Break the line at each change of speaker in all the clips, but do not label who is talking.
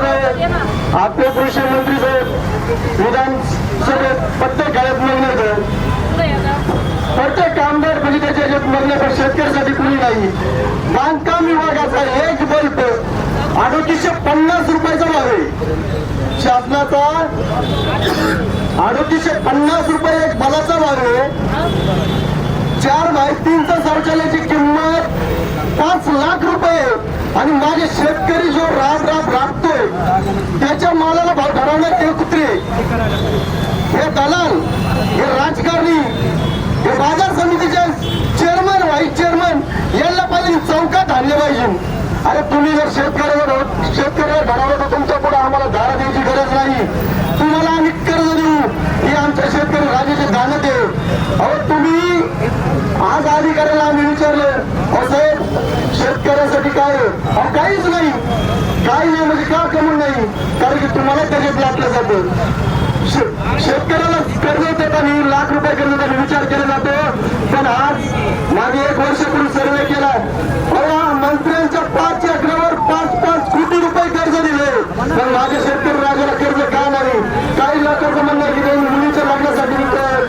साहेब आपले कृषी मंत्री साहेब विधानसभेत प्रत्येक काळात मग्न प्रत्येक कामगार म्हणजे त्याच्या याच्यात मग्न शेतकऱ्यासाठी कुणी नाही. बांधकाम विभागाचा एक बल्ब 3850 रुपयाचा भाव आहे. शासनाचा 3850 रुपये एक बलाचा भाव आहे. 4x3 शौचालयाची किंमत 5 लाख रुपये. आणि माझे शेतकरी जो राबतोय त्याच्या मालाला भाव ठरवणार ते कुत्रे, हे दलाल, हे राजकारणी, हे बाजार समितीचे चेअरमन व्हाईस चेअरमन यांना पाहिजे चौकात आणले पाहिजे. अरे तुम्ही जर शेतकऱ्याला ठरवलं तर तुमच्या पुढे आम्हाला धारा द्यायची गरज नाही. तुम्हाला आम्ही कर्ज देऊ, हे आमच्या शेतकरी राजाचे दान दे. अहो तुम्ही आज अधिकाऱ्याला आम्ही विचारलं, अहो साहेब शेतकऱ्यासाठी काय? अहो काहीच नाही. काही नाही म्हणजे का कमून नाही? कारण की तुम्हाला त्याच्यात लाटलं जातं. शेतकऱ्याला कर्ज देताना लाख रुपये कर्ज देताना विचार केला जातो. पण आज मागे 1 वर्षापूर्वी सर्वे केला, मंत्र्यांच्या 5 एकरावर 5-5 कोटी रुपये कर्ज दिले. पण माझ्या शेतकरी राजाला कर्ज का नाही? काही लोकांचं म्हणणं की त्यांनी मुलीच्या लग्नासाठी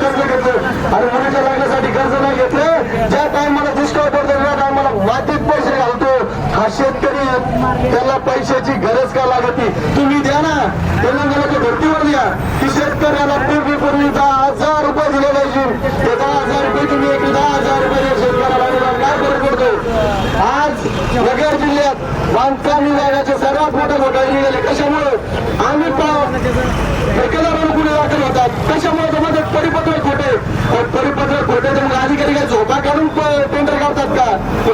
कर्ज घेतलं. आणि मुलीच्या लग्नासाठी कर्ज नाही घेतलं. ज्या टायमाला दुष्काळ पडतो त्या टायमाला मातीत पैसे घालतो हा शेतकरी, त्याला पैशाची गरज का लागते? तुम्ही द्या ना, तेलंगणाच्या धर्तीवर द्या की शेतकऱ्याला पूर्वी 10,000 रुपये दिले पाहिजे. ते 10,000 रुपये तुम्ही 10,000 रुपये शेतकऱ्याला काय फरक पडतो? आज नगर जिल्ह्यात बांधकाम विभागाचे सर्वात मोठे घोटाळे निघाले. कशामुळे? आम्ही ठेकेदारांना गुन्हे दाखल होतात. कशामुळे? त्यामध्ये परिपत्र खोटे. परिपत्र खोटे तर मग अधिकारी काय झोपा काढून टेंडर काढतात का?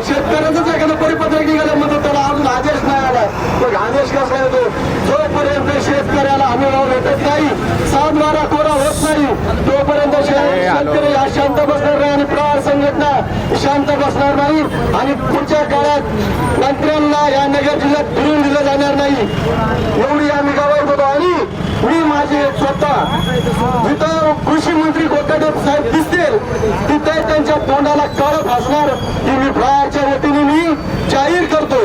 शेतकऱ्याचंच एखादं परिपत्रक निघालं म्हणजे त्याला अजून आदेश नाही आला. मग आदेश कसा येतो? जोपर्यंत शेतकऱ्याला हमीभाव भेटत नाही, 7-12 कोरा होत नाही, तोपर्यंत शेतकरी हा शांत बसणार नाही आणि प्रहार संघटना शांत बसणार नाही. आणि पुढच्या काळात मंत्र्यांना या नगर जिल्ह्यात फिरून दिलं जाणार नाही, एवढी आम्ही गवाही देतो. आणि मी माझे स्वतः जिथं कृषी मंत्री कोकाटे साहेब दिसतील तिथे त्यांच्या तोंडाला काळं फासणार ही मी प्रहारच्या वतीने मी जाहीर करतो.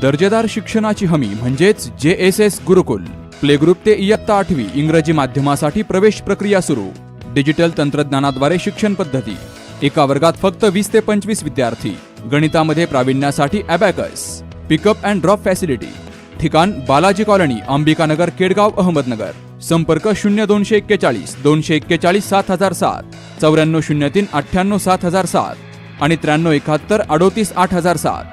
दर्जेदार शिक्षणाची हमी म्हणजेच JSS गुरुकुल. प्ले ग्रुप ते इयत्ता 8वी इंग्रजी माध्यमासाठी प्रवेश प्रक्रिया सुरू. डिजिटल तंत्रज्ञानाद्वारे शिक्षण पद्धती. एका वर्गात फक्त 20 ते 25 विद्यार्थी. गणितामध्ये प्रावीण्यासाठी abacus. Pickup and drop facility. ठिकाण बालाजी कॉलनी, अंबिकानगर, केडगाव, अहमदनगर. संपर्क 0241 241 7007, 9403 98 7007 आणि 9371 38 8007.